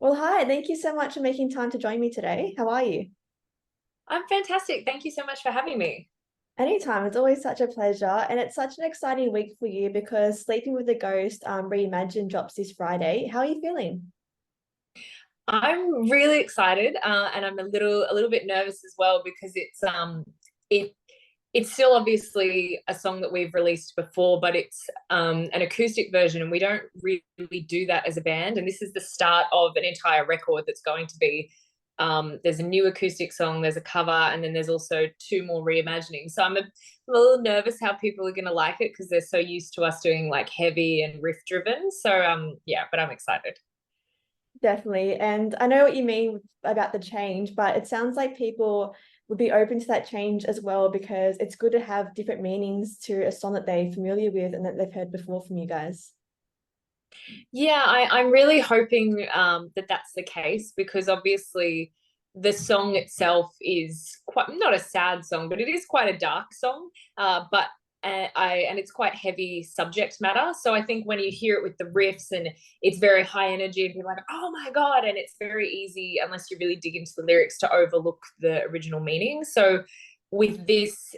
Well, hi, thank you so much for making time to join me today. How are you? I'm fantastic. Thank you so much for having me. Anytime, it's always such a pleasure. And it's such an exciting week for you because Sleeping with the Ghost Reimagined drops this Friday. How are you feeling? I'm really excited, and I'm a little bit nervous as well because it it's still obviously a song that we've released before, but it's an acoustic version, and we don't really do that as a band. And this is the start of an entire record that's going to be. There's a new acoustic song, there's a cover, and then there's also two more reimaginings. So I'm a little nervous how people are going to like it because they're so used to us doing like heavy and riff driven. So yeah, but I'm excited. Definitely. And I know what you mean about the change, but it sounds like people would be open to that change as well because it's good to have different meanings to a song that they're familiar with and that they've heard before from you guys. Yeah, I'm really hoping that that's the case because obviously the song itself is quite not a sad song, but it is quite a dark song. But and it's quite heavy subject matter. So I think when you hear it with the riffs and it's very high energy and people are like, oh my God, and it's very easy unless you really dig into the lyrics to overlook the original meaning. So with this,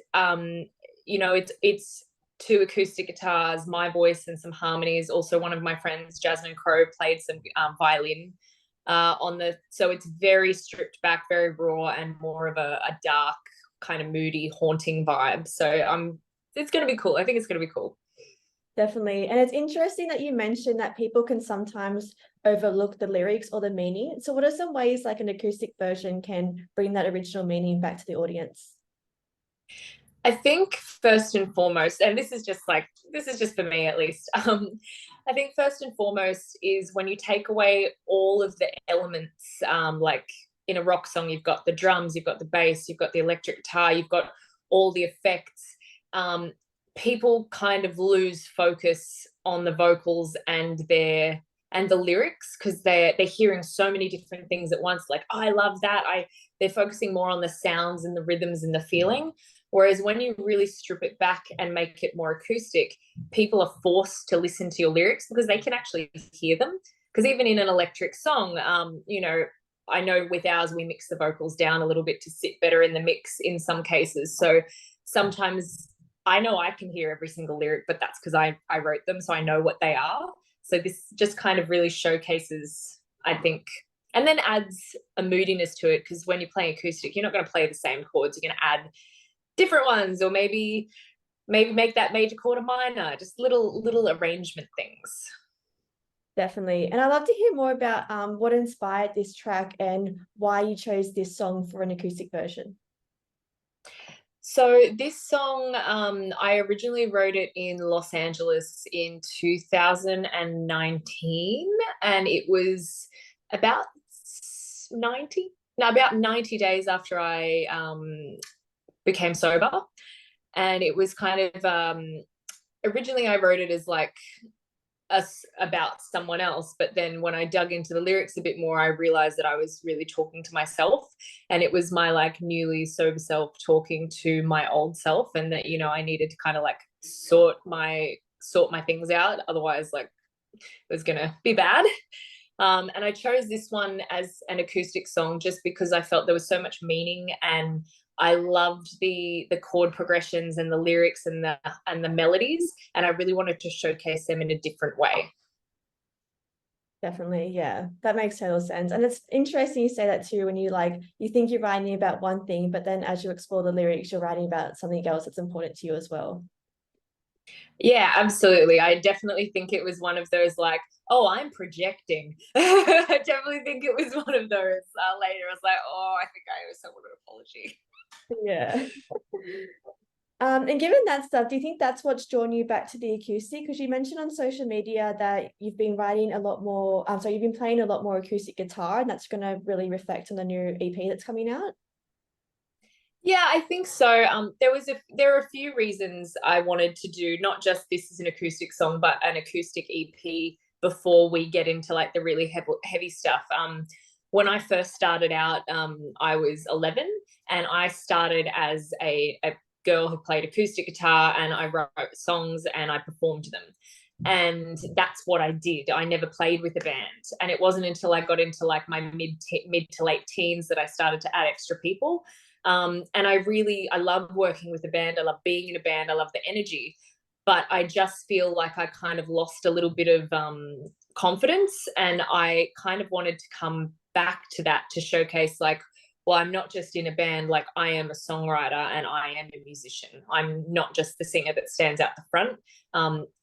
it's two acoustic guitars, my voice, and some harmonies. Also, one of my friends, Jasmine Crow, played some violin on the. So it's very stripped back, very raw, and more of a dark, kind of moody, haunting vibe. So it's going to be cool. I think it's going to be cool. Definitely. And it's interesting that you mentioned that people can sometimes overlook the lyrics or the meaning. So, what are some ways like an acoustic version can bring that original meaning back to the audience? I think first and foremost, and this is just for me at least. I think first and foremost is when you take away all of the elements, like in a rock song, you've got the drums, you've got the bass, you've got the electric guitar, you've got all the effects. Um, People kind of lose focus on the vocals and the lyrics because they're hearing so many different things at once. Like, oh, I love that. I They're focusing more on the sounds and the rhythms and the feeling. Whereas when you really strip it back and make it more acoustic, people are forced to listen to your lyrics because they can actually hear them. Because even in an electric song, I know with ours we mix the vocals down a little bit to sit better in the mix in some cases. So sometimes I know I can hear every single lyric, but that's because I wrote them, so I know what they are. So this just kind of really showcases, I think, and then adds a moodiness to it because when you're playing acoustic, you're not going to play the same chords. You're going to add different ones, or maybe make that major chord a minor, just little arrangement things. Definitely. And I'd love to hear more about what inspired this track and why you chose this song for an acoustic version. So this song, I originally wrote it in Los Angeles in 2019, and it was about 90 days after I became sober. And it was kind of originally I wrote it as like us about someone else, but then when I dug into the lyrics a bit more, I realized that I was really talking to myself, and it was my like newly sober self talking to my old self, and that I needed to kind of like sort my things out, otherwise like it was gonna be bad. And I chose this one as an acoustic song just because I felt there was so much meaning, and I loved the chord progressions and the lyrics and the melodies, and I really wanted to showcase them in a different way. Definitely, yeah, that makes total sense. And it's interesting you say that too, when you think you're writing about one thing, but then as you explore the lyrics, you're writing about something else that's important to you as well. Yeah, absolutely. I definitely think it was one of those like, oh, I'm projecting. I definitely think it was one of those. Later, I was like, oh, I think I owe someone an apology. Yeah. And given that stuff, do you think that's what's drawn you back to the acoustic? Because you mentioned on social media that you've been writing a lot more, so you've been playing a lot more acoustic guitar, and that's going to really reflect on the new EP that's coming out. Yeah, I think so. There are a few reasons I wanted to do not just this as an acoustic song, but an acoustic EP before we get into like the really heavy stuff. When I first started out, I was 11, and I started as a girl who played acoustic guitar, and I wrote songs and I performed them. and that's what I did. I never played with a band, and it wasn't until I got into like my mid to late teens that I started to add extra people. And I love working with a band. I love being in a band. I love the energy, but I just feel like I kind of lost a little bit of confidence, and I kind of wanted to come back to that to showcase like, well, I'm not just in a band, like I am a songwriter and I am a musician. I'm not just the singer that stands out the front.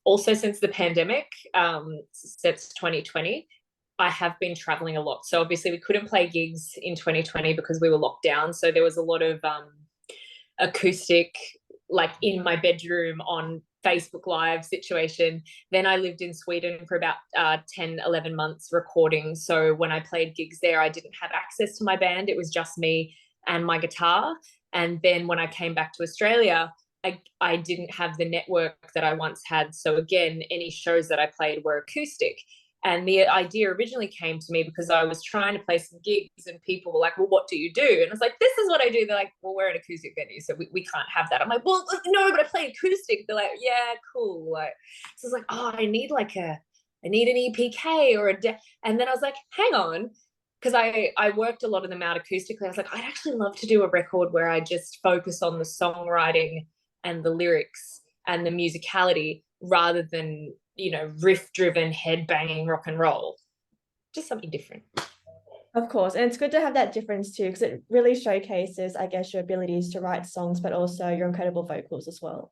Also, since the pandemic, since 2020, I have been traveling a lot. So obviously we couldn't play gigs in 2020 because we were locked down. So there was a lot of acoustic, like in my bedroom on Facebook Live situation. Then I lived in Sweden for about 10, 11 months recording. So when I played gigs there, I didn't have access to my band. It was just me and my guitar. And then when I came back to Australia, I didn't have the network that I once had. So again, any shows that I played were acoustic. And the idea originally came to me because I was trying to play some gigs and people were like, well, what do you do? And I was like, this is what I do. They're like, well, we're an acoustic venue, so we can't have that. I'm like, well, no, but I play acoustic. They're like, yeah, cool. Like, so it's like, oh, I need an EPK or and then I was like, hang on. Because I worked a lot of them out acoustically. I was like, I'd actually love to do a record where I just focus on the songwriting and the lyrics and the musicality rather than, you know, riff driven head banging rock and roll. Just something different. Of course, and it's good to have that difference too, because it really showcases, I guess, your abilities to write songs, but also your incredible vocals as well.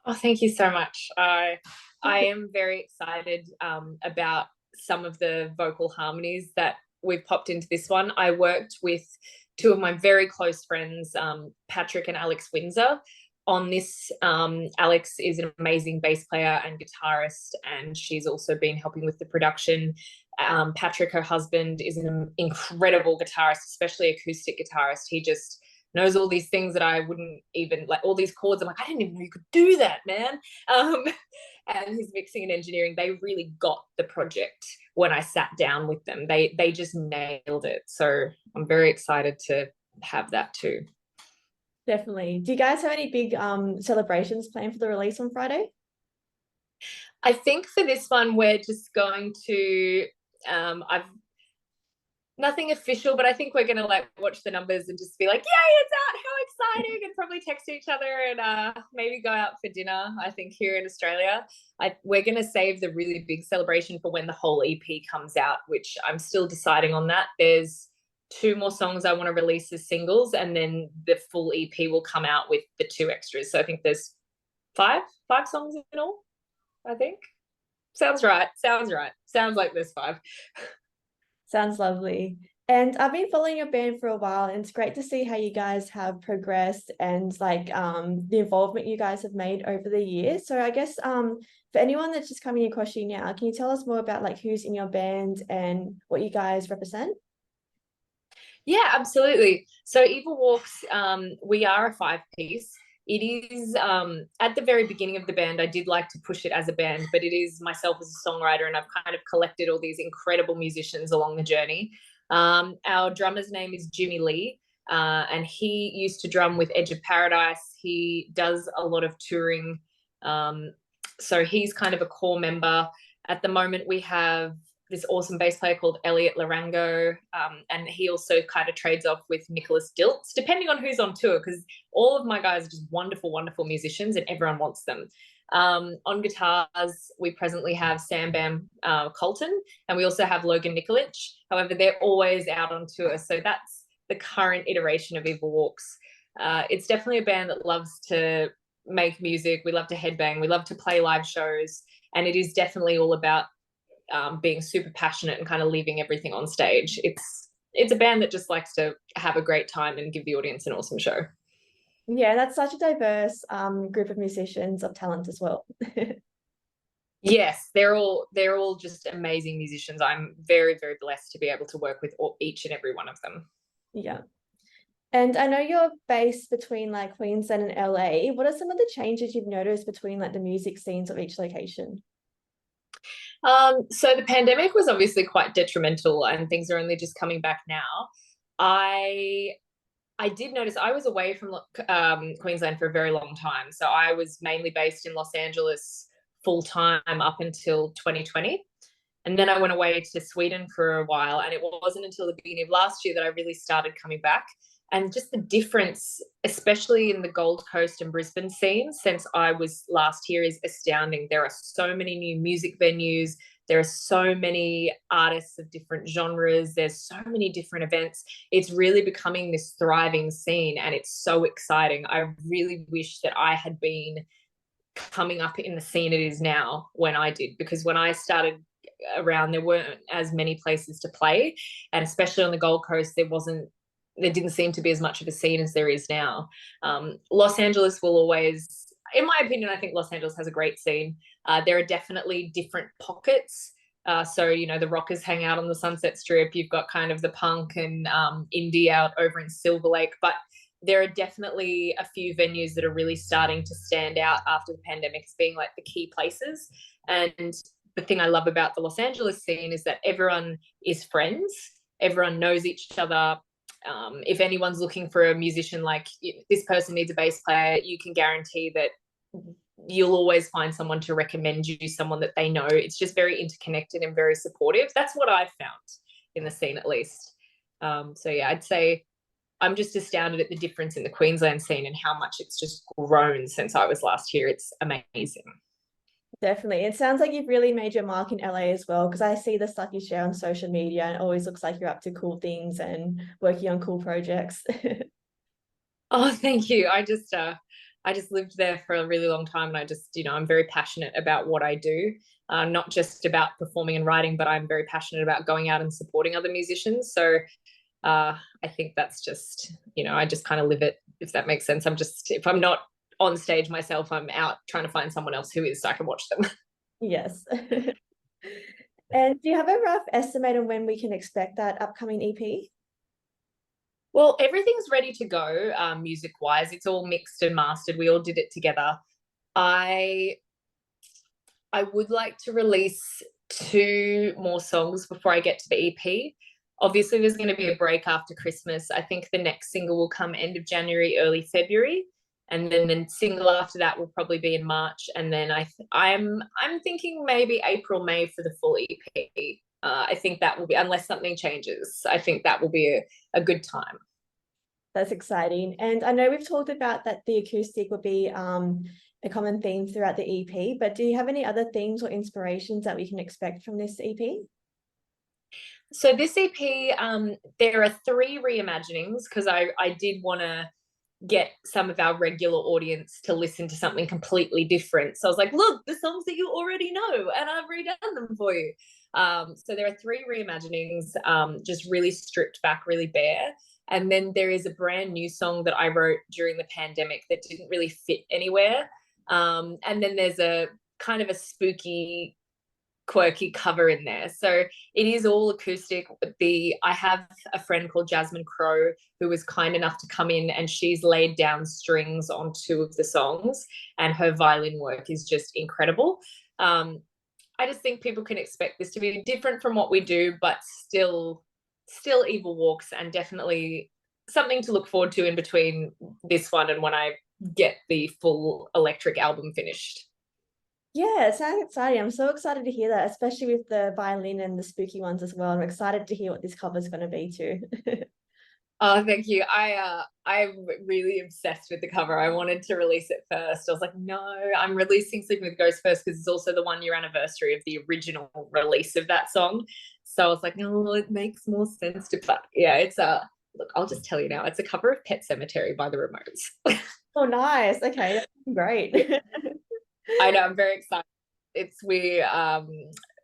Oh, thank you so much. I am very excited about some of the vocal harmonies that we've popped into this one. I worked with two of my very close friends, Patrick and Alex Windsor, on this. Alex is an amazing bass player and guitarist, and she's also been helping with the production. Patrick, her husband, is an incredible guitarist, especially acoustic guitarist. He just knows all these things that I wouldn't even, like all these chords. I'm like, I didn't even know you could do that, man. And his mixing and engineering, they really got the project when I sat down with them. They just nailed it. So I'm very excited to have that too. Definitely. Do you guys have any big celebrations planned for the release on Friday? I think for this one, we're just going to, I've nothing official, but I think we're going to like watch the numbers and just be like, yay, it's out, how exciting, and probably text each other and maybe go out for dinner. I think here in Australia, we're going to save the really big celebration for when the whole EP comes out, which I'm still deciding on that. There's 2 more songs I want to release as singles, and then the full EP will come out with the 2 extras. So I think there's five songs in all, I think. Sounds right. Sounds like there's 5. Sounds lovely. And I've been following your band for a while, and it's great to see how you guys have progressed and like the involvement you guys have made over the years. So I guess for anyone that's just coming across you now, can you tell us more about like who's in your band and what you guys represent? Yeah, absolutely. So Evil Walks, we are a 5-piece. It is at the very beginning of the band, I did like to push it as a band, but it is myself as a songwriter, and I've kind of collected all these incredible musicians along the journey. Our drummer's name is Jimmy Lee, and he used to drum with Edge of Paradise. He does a lot of touring. So he's kind of a core member. At the moment, we have this awesome bass player called Elliot Larango, and he also kind of trades off with Nicholas Diltz, depending on who's on tour, because all of my guys are just wonderful, wonderful musicians, and everyone wants them. On guitars, we presently have Sam Bam Colton, and we also have Logan Nikolic. However, they're always out on tour, so that's the current iteration of Evil Walks. It's definitely a band that loves to make music. We love to headbang. We love to play live shows, and it is definitely all about being super passionate and kind of leaving everything on stage. It's a band that just likes to have a great time and give the audience an awesome show. Yeah, that's such a diverse group of musicians of talent as well. Yes, they're all just amazing musicians. I'm very, very blessed to be able to work with each and every one of them. Yeah. And I know you're based between like Queensland and LA. What are some of the changes you've noticed between like the music scenes of each location? So the pandemic was obviously quite detrimental, and things are only just coming back now. I did notice I was away from Queensland for a very long time. So I was mainly based in Los Angeles full time up until 2020. And then I went away to Sweden for a while, and it wasn't until the beginning of last year that I really started coming back. And just the difference, especially in the Gold Coast and Brisbane scene since I was last here, is astounding. There are so many new music venues. There are so many artists of different genres. There's so many different events. It's really becoming this thriving scene, and it's so exciting. I really wish that I had been coming up in the scene it is now when I did, because when I started around, there weren't as many places to play, and especially on the Gold Coast, there didn't seem to be as much of a scene as there is now. Los Angeles will always, in my opinion, I think Los Angeles has a great scene. There are definitely different pockets. So, you know, the rockers hang out on the Sunset Strip. You've got kind of the punk and indie out over in Silver Lake. But there are definitely a few venues that are really starting to stand out after the pandemic as being like the key places. And the thing I love about the Los Angeles scene is that everyone is friends. Everyone knows each other. If anyone's looking for a musician, like this person needs a bass player, you can guarantee that you'll always find someone to recommend you, someone that they know. It's just very interconnected and very supportive. That's what I've found in the scene, at least. So yeah, I'd say I'm just astounded at the difference in the Queensland scene and how much it's just grown since I was last here. It's amazing. Definitely. It sounds like you've really made your mark in LA as well, because I see the stuff you share on social media and it always looks like you're up to cool things and working on cool projects. Oh, thank you. I just lived there for a really long time, and I just, you know, I'm very passionate about what I do, not just about performing and writing, but I'm very passionate about going out and supporting other musicians. So I think that's just, you know, I just kind of live it, if that makes sense. If I'm not on stage myself, I'm out trying to find someone else who is, so I can watch them. Yes. And do you have a rough estimate on when we can expect that upcoming EP? Well, everything's ready to go, music wise. It's all mixed and mastered. We all did it together. I would like to release 2 more songs before I get to the EP. Obviously, there's going to be a break after Christmas. I think the next single will come end of January, early February, and then the single after that will probably be in March. And then I'm thinking maybe April, May for the full EP. I think that will be, unless something changes, I think that will be a good time. That's exciting. And I know we've talked about that the acoustic will be a common theme throughout the EP, but do you have any other themes or inspirations that we can expect from this EP? So this EP, there are 3 reimaginings, because I did want to get some of our regular audience to listen to something completely different. So I was like, look, the songs that you already know, and I've redone them for you. So there are 3 reimaginings, just really stripped back, really bare. And then there is a brand new song that I wrote during the pandemic that didn't really fit anywhere. And then there's a kind of a spooky, quirky cover in there. So it is all acoustic. I have a friend called Jasmine Crow who was kind enough to come in, and she's laid down strings on 2 of the songs, and her violin work is just incredible. I just think people can expect this to be different from what we do, but still Evil Walks, and definitely something to look forward to in between this one and when I get the full electric album finished. Yeah, it sounds exciting. I'm so excited to hear that, especially with the violin and the spooky ones as well. I'm excited to hear what this cover is going to be too. Oh, thank you. I'm really obsessed with the cover. I wanted to release it first. I was like, no, I'm releasing Sleeping with Ghosts first, because it's also the 1-year anniversary of the original release of that song. So I was like, no, it makes more sense to. But yeah, it's look, I'll just tell you now, it's a cover of Pet Sematary by the Ramones. Oh, nice. Okay, that's great. I know, I'm very excited.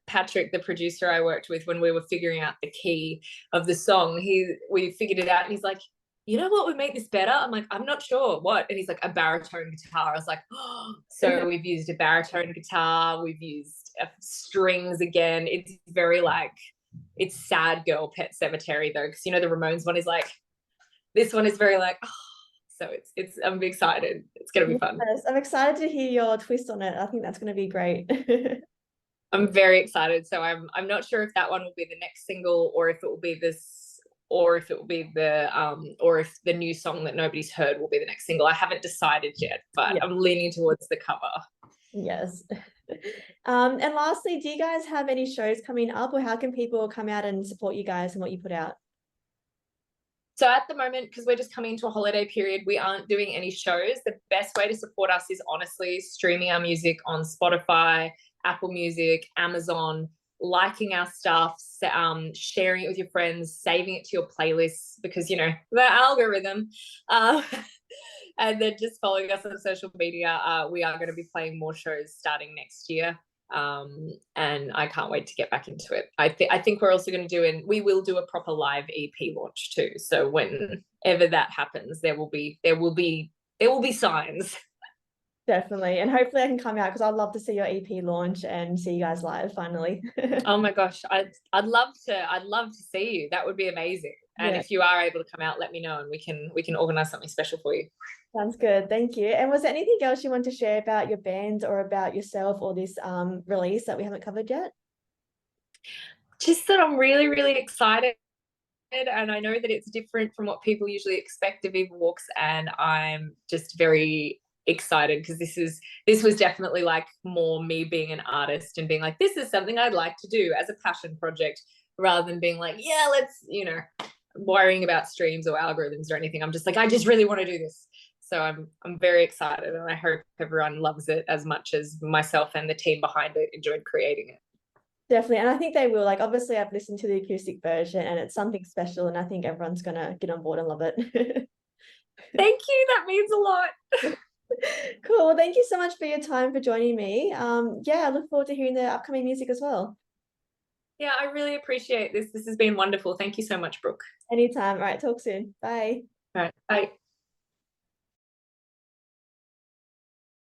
Patrick, the producer I worked with, when we were figuring out the key of the song, we figured it out, and he's like, you know what would make this better? I'm like, I'm not sure what. And he's like, a baritone guitar. I was like, oh. So we've used a baritone guitar, we've used strings again. It's very like, it's sad girl Pet Sematary though, because you know the Ramones one is like, this one is very like, oh. So it's I'm excited. It's gonna be fun. Yes, I'm excited to hear your twist on it. I think that's going to be great. I'm very excited. So I'm not sure if that one will be the next single, or if it will be this, or if it will be or if the new song that nobody's heard will be the next single. I haven't decided yet, but yeah. I'm leaning towards the cover. Yes. And lastly, do you guys have any shows coming up, or how can people come out and support you guys and what you put out? So at the moment, because we're just coming into a holiday period, we aren't doing any shows. The best way to support us is honestly streaming our music on Spotify, Apple Music, Amazon, liking our stuff, sharing it with your friends, saving it to your playlists, because, you know, the algorithm. And then just following us on social media. We are going to be playing more shows starting next year. And I can't wait to get back into it. I think we're also going to do, and we will do a proper live EP launch too. So whenever that happens, there will be signs. Definitely. And hopefully I can come out, because I'd love to see your EP launch and see you guys live finally. Oh my gosh, I'd love to see you. That would be amazing. And Yeah. if you are able to come out, let me know, and we can organize something special for you. Sounds good. Thank you. And was there anything else you want to share about your band or about yourself or this release that we haven't covered yet? Just that I'm really, really excited. And I know that it's different from what people usually expect of Eva Walks, and I'm just very excited, because this was definitely like more me being an artist and being like, this is something I'd like to do as a passion project, rather than being like, yeah, let's, you know, worrying about streams or algorithms or anything. I'm just like, I just really want to do this. So I'm very excited, and I hope everyone loves it as much as myself and the team behind it enjoyed creating it. Definitely. And I think they will. Like, obviously I've listened to the acoustic version and it's something special, and I think everyone's gonna get on board and love it. Thank you. That means a lot. Cool. Well, thank you so much for your time, for joining me. Yeah, I look forward to hearing the upcoming music as well. Yeah, I really appreciate this. This has been wonderful. Thank you so much, Brooke. Anytime. All right, talk soon. Bye. All right. Bye.